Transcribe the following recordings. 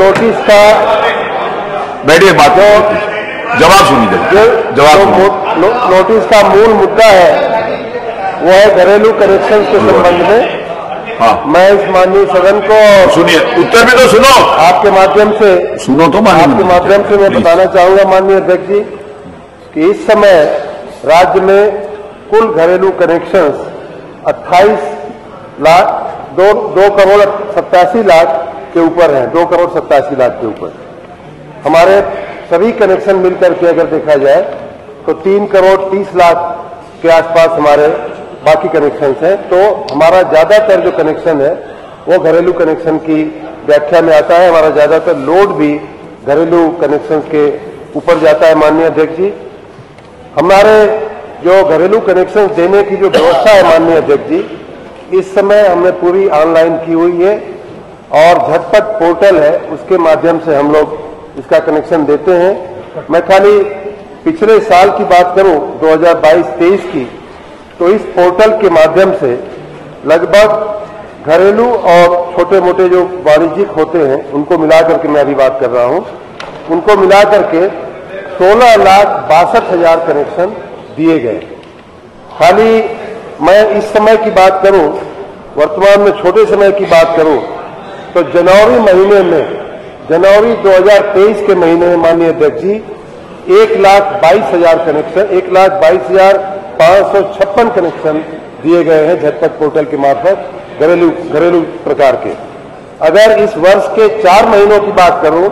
Notice का बैठिए, बात जवाब सुनिए। जवाब नोटिस का मूल मुद्दा है वो है घरेलू कनेक्शन के संबंध में। हाँ, मैं इस माननीय सदन को सुनिए, उत्तर भी तो सुनो, आपके माध्यम से सुनो तो आपके माध्यम से मैं बताना चाहूंगा माननीय अध्यक्ष जी कि इस समय राज्य में कुल घरेलू कनेक्शंस 28 लाख 2 करोड़ 87 लाख के ऊपर है, 2 करोड़ 87 लाख के ऊपर। हमारे सभी कनेक्शन मिलकर के अगर देखा जाए तो 3 करोड़ 30 लाख के आसपास हमारे बाकी कनेक्शन हैं। तो हमारा ज्यादातर जो कनेक्शन है वो घरेलू कनेक्शन की व्याख्या में आता है। हमारा ज्यादातर लोड भी घरेलू कनेक्शन के ऊपर जाता है। माननीय अध्यक्ष जी, हमारे जो घरेलू कनेक्शन देने की जो व्यवस्था है माननीय अध्यक्ष जी, इस समय हमने पूरी ऑनलाइन की हुई है और झटपट पोर्टल है, उसके माध्यम से हम लोग इसका कनेक्शन देते हैं। मैं खाली पिछले साल की बात करूं 2022-23 की, तो इस पोर्टल के माध्यम से लगभग घरेलू और छोटे मोटे जो वाणिज्यिक होते हैं उनको मिलाकर के मैं अभी बात कर रहा हूं, उनको मिलाकर के 16,62,000 कनेक्शन दिए गए। खाली मैं इस समय की बात करूं, वर्तमान में छोटे समय की बात करूं, तो जनवरी 2023 के महीने में माननीय अध्यक्ष जी 1,22,000 कनेक्शन 1,22,556 कनेक्शन दिए गए हैं झटपट पोर्टल के मार्फत घरेलू प्रकार के। अगर इस वर्ष के 4 महीनों की बात करूं,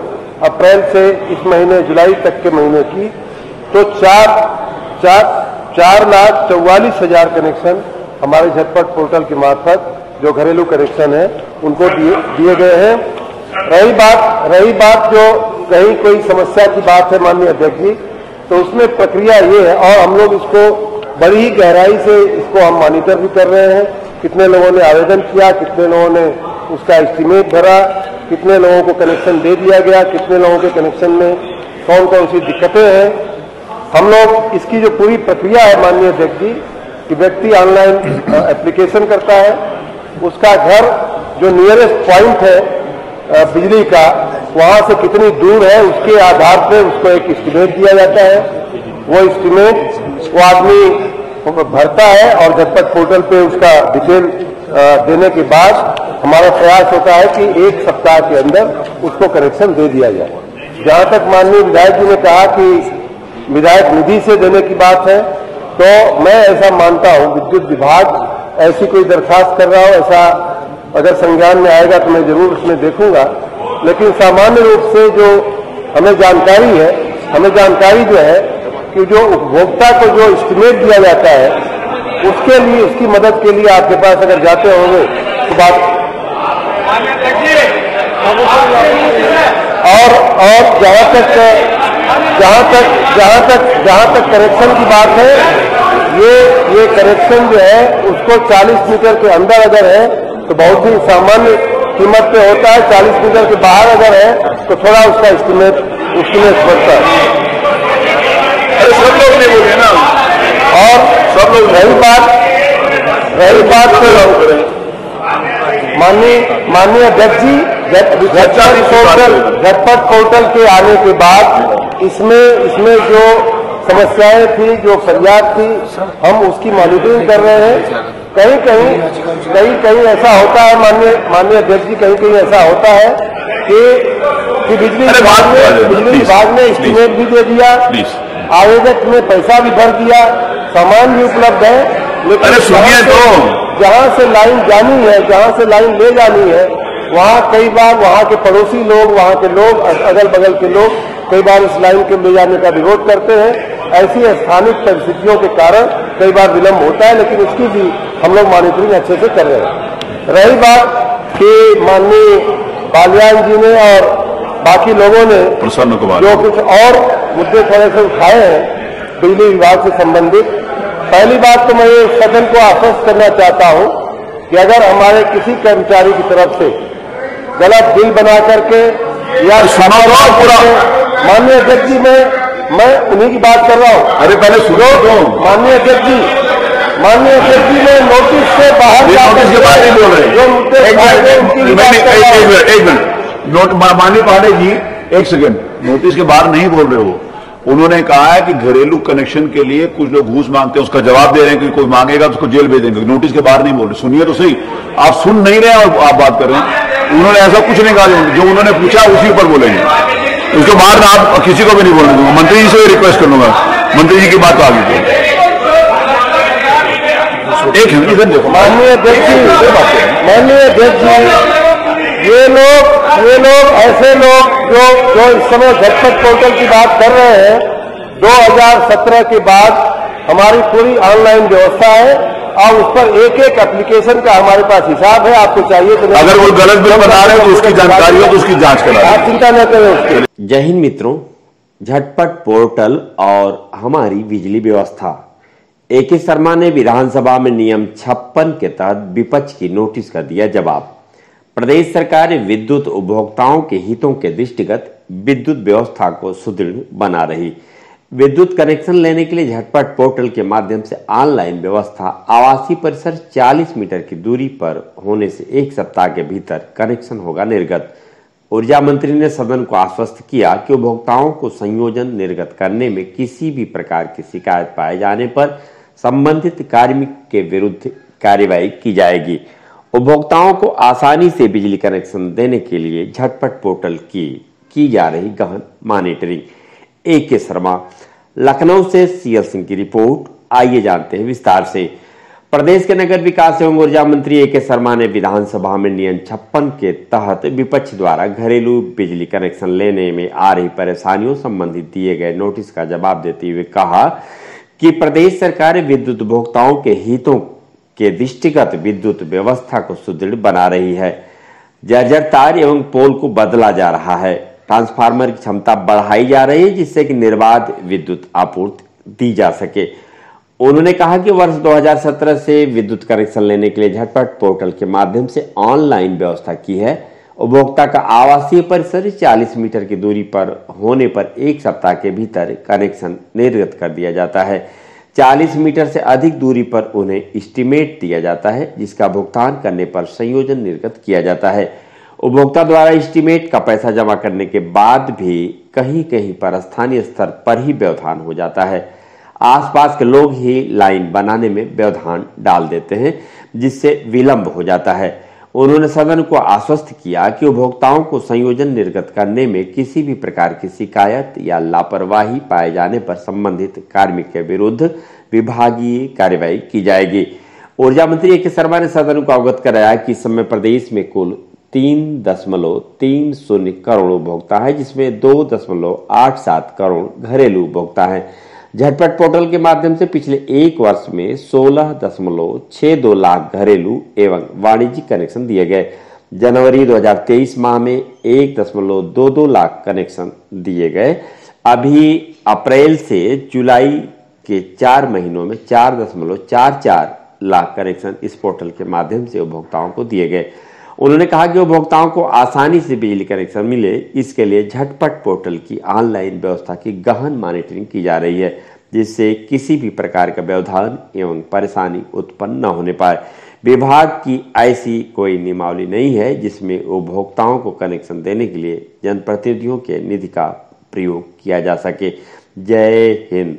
अप्रैल से इस महीने जुलाई तक के महीने की, तो 4,44,000 कनेक्शन हमारे झटपट पोर्टल के मार्फत जो घरेलू कनेक्शन है उनको दिए गए हैं। रही बात जो कहीं कोई समस्या की बात है माननीय अध्यक्ष जी, तो उसमें प्रक्रिया ये है और हम लोग इसको बड़ी ही गहराई से इसको हम मॉनिटर भी कर रहे हैं। कितने लोगों ने आवेदन किया, कितने लोगों ने उसका एस्टीमेट भरा, कितने लोगों को कनेक्शन दे दिया गया, कितने लोगों के कनेक्शन में कौन कौन सी दिक्कतें हैं। हम लोग इसकी जो पूरी प्रक्रिया है माननीय अध्यक्ष जी कि व्यक्ति ऑनलाइन एप्लीकेशन करता है, उसका घर जो नियरेस्ट पॉइंट है बिजली का वहां से कितनी दूर है उसके आधार पर उसको एक एस्टीमेट दिया जाता है। वो एस्टीमेट वो आदमी भरता है और झटपट पोर्टल पे उसका डिटेल देने के बाद हमारा प्रयास होता है कि 1 सप्ताह के अंदर उसको कनेक्शन दे दिया जाए। जहां तक माननीय विधायक जी ने कहा कि विधायक निधि से देने की बात है, तो मैं ऐसा मानता हूं विद्युत विभाग ऐसी कोई दरखास्त कर रहा हो, ऐसा अगर संज्ञान में आएगा तो मैं जरूर उसमें देखूंगा। लेकिन सामान्य रूप से जो हमें जानकारी जो है कि जो उपभोक्ता को जो एस्टीमेट दिया जाता है उसके लिए उसकी मदद के लिए आपके पास अगर जाते होंगे तो बात और जहां तक कनेक्शन की बात है, ये कनेक्शन जो है उसको 40 मीटर के अंदर अगर है तो बहुत ही सामान्य कीमत पे होता है, 40 मीटर के बाहर अगर है तो थोड़ा उसका एस्टीमेट बढ़ता है। अरे सब लोग नहीं बोले ना, और सब लोग रही बात माननीय अध्यक्ष जी झटपट पोर्टल के आने के बाद इसमें जो समस्याएं थी, जो फरियाद थी, हम उसकी मॉनिटरिंग कर रहे हैं। कहीं ऐसा होता है माननीय अध्यक्ष जी, कहीं ऐसा होता है कि बिजली विभाग ने एस्टीमेट भी दे दिया, आवेदक ने पैसा भी भर दिया, सामान भी उपलब्ध है, लेकिन जहां से लाइन जानी है, जहां से लाइन ले जानी है, वहां कई बार वहां के पड़ोसी लोग, वहां के लोग, अगल बगल के लोग कई बार इस लाइन के ले जाने का विरोध करते हैं। ऐसी स्थानिक परिस्थितियों के कारण कई बार विलंब होता है, लेकिन उसकी भी हम लोग मॉनिटरिंग अच्छे से कर रहे हैं। रही बात कि माननीय बालियान जी ने और बाकी लोगों ने जो कुछ और मुद्दे थोड़े से उठाए हैं बिजली विभाग से संबंधित, पहली बात तो मैं ये सदन को आश्वस्त करना चाहता हूं कि अगर हमारे किसी कर्मचारी की तरफ से गलत बिल बना करके या माननीय अध्यक्ष जी मैं उन्हीं की बात कर रहा हूं। अरे पहले सुनो तो माननीय अध्यक्ष जी मैं नोटिस से बाहर नोटिस के बारे में बोल रहे हैं। जो मुद्दे एक मिनट माननीय पांडे जी, एक सेकंड, नोटिस के बाहर नहीं बोल रहे हो। उन्होंने कहा है कि घरेलू कनेक्शन के लिए कुछ लोग घूस मांगते हैं, उसका जवाब दे रहे हैं कि कोई मांगेगा तो उसको जेल भेज देंगे। नोटिस के बाहर नहीं बोल रहे, सुनिए तो सही। आप सुन नहीं रहे और आप बात कर रहे हैं। उन्होंने ऐसा कुछ नहीं कहा, जो उन्होंने पूछा उसी ऊपर बोलेंगे, उसके बाहर आप किसी को भी नहीं बोलने दूंगा। मंत्री जी से रिक्वेस्ट करूंगा, मंत्री जी की बात आगे को। एक है इधर देखो, माननीय अध्यक्ष जी, ये लोग ऐसे लोग जो इस समय झटपट पोर्टल की बात कर रहे हैं, 2017 के बाद हमारी पूरी ऑनलाइन व्यवस्था है और उस पर एक एक एप्लीकेशन का हमारे पास हिसाब है। आपको चाहिए तो अगर वो गलत बिल बना रहे हैं तो उसकी जानकारी हो तो उसकी जांच करा, आप चिंता न करें उसके। जय हिंद मित्रों, झटपट पोर्टल और हमारी बिजली व्यवस्था। ए.के. शर्मा ने विधानसभा में नियम 56 के तहत विपक्ष की नोटिस का दिया जवाब। प्रदेश सरकार विद्युत उपभोक्ताओं के हितों के दृष्टिगत विद्युत व्यवस्था को सुदृढ़ बना रही। विद्युत कनेक्शन लेने के लिए झटपट पोर्टल के माध्यम से ऑनलाइन व्यवस्था, आवासीय परिसर 40 मीटर की दूरी पर होने से 1 सप्ताह के भीतर कनेक्शन होगा निर्गत। ऊर्जा मंत्री ने सदन को आश्वस्त किया कि उपभोक्ताओं को संयोजन निर्गत करने में किसी भी प्रकार की शिकायत पाए जाने पर संबंधित कार्मिक के विरुद्ध कार्रवाई की जाएगी। उपभोक्ताओं को आसानी से बिजली कनेक्शन देने के लिए झटपट पोर्टल की जा रही गहन मॉनिटरिंग। ए.के. शर्मा, लखनऊ से सीएल सिंह की रिपोर्ट। आइए जानते हैं विस्तार से। प्रदेश के नगर विकास एवं ऊर्जा मंत्री ए.के. शर्मा ने विधानसभा में नियम 56 के तहत विपक्ष द्वारा घरेलू बिजली कनेक्शन लेने में आ रही परेशानियों संबंधित दिए गए नोटिस का जवाब देते हुए कहा कि प्रदेश सरकार विद्युत उपभोक्ताओं के हितों के दृष्टिगत विद्युत व्यवस्था को सुदृढ़ बना रही है। जर्जर तार एवं पोल को बदला जा रहा है, ट्रांसफार्मर की क्षमता बढ़ाई जा रही है जिससे कि निर्बाध विद्युत आपूर्ति दी जा सके। उन्होंने कहा कि वर्ष 2017 से विद्युत कनेक्शन लेने के लिए झटपट पोर्टल के माध्यम से ऑनलाइन व्यवस्था की है। उपभोक्ता का आवासीय परिसर 40 मीटर की दूरी पर होने पर 1 सप्ताह के भीतर कनेक्शन निर्गत कर दिया जाता है। 40 मीटर से अधिक दूरी पर उन्हें एस्टीमेट दिया जाता है जिसका भुगतान करने पर संयोजन निर्गत किया जाता है। उपभोक्ता द्वारा एस्टीमेट का पैसा जमा करने के बाद भी कहीं कहीं पर स्थानीय स्तर पर ही व्यवधान हो जाता है। आसपास के लोग ही लाइन बनाने में व्यवधान डाल देते हैं जिससे विलंब हो जाता है। उन्होंने सदन को आश्वस्त किया कि उपभोक्ताओं को संयोजन निर्गत करने में किसी भी प्रकार की शिकायत या लापरवाही पाए जाने पर संबंधित कार्मिक के विरुद्ध विभागीय कार्रवाई की जाएगी। ऊर्जा मंत्री ए.के. शर्मा ने सदन को अवगत कराया कि इस समय प्रदेश में कुल 3.30 करोड़ उपभोक्ता है जिसमें 2.87 करोड़ घरेलू उपभोक्ता है। झटपट पोर्टल के माध्यम से पिछले 1 वर्ष में 16.62 लाख घरेलू एवं वाणिज्यिक कनेक्शन दिए गए। जनवरी 2023 माह में 1.22 लाख कनेक्शन दिए गए। अभी अप्रैल से जुलाई के 4 महीनों में 4.44 लाख कनेक्शन इस पोर्टल के माध्यम से उपभोक्ताओं को दिए गए। उन्होंने कहा कि उपभोक्ताओं को आसानी से बिजली कनेक्शन मिले, इसके लिए झटपट पोर्टल की ऑनलाइन व्यवस्था की गहन मॉनिटरिंग की जा रही है जिससे किसी भी प्रकार का व्यवधान एवं परेशानी उत्पन्न न होने पाए। विभाग की ऐसी कोई नियमावली नहीं है जिसमें उपभोक्ताओं को कनेक्शन देने के लिए जनप्रतिनिधियों के निधि का प्रयोग किया जा सके। जय हिंद।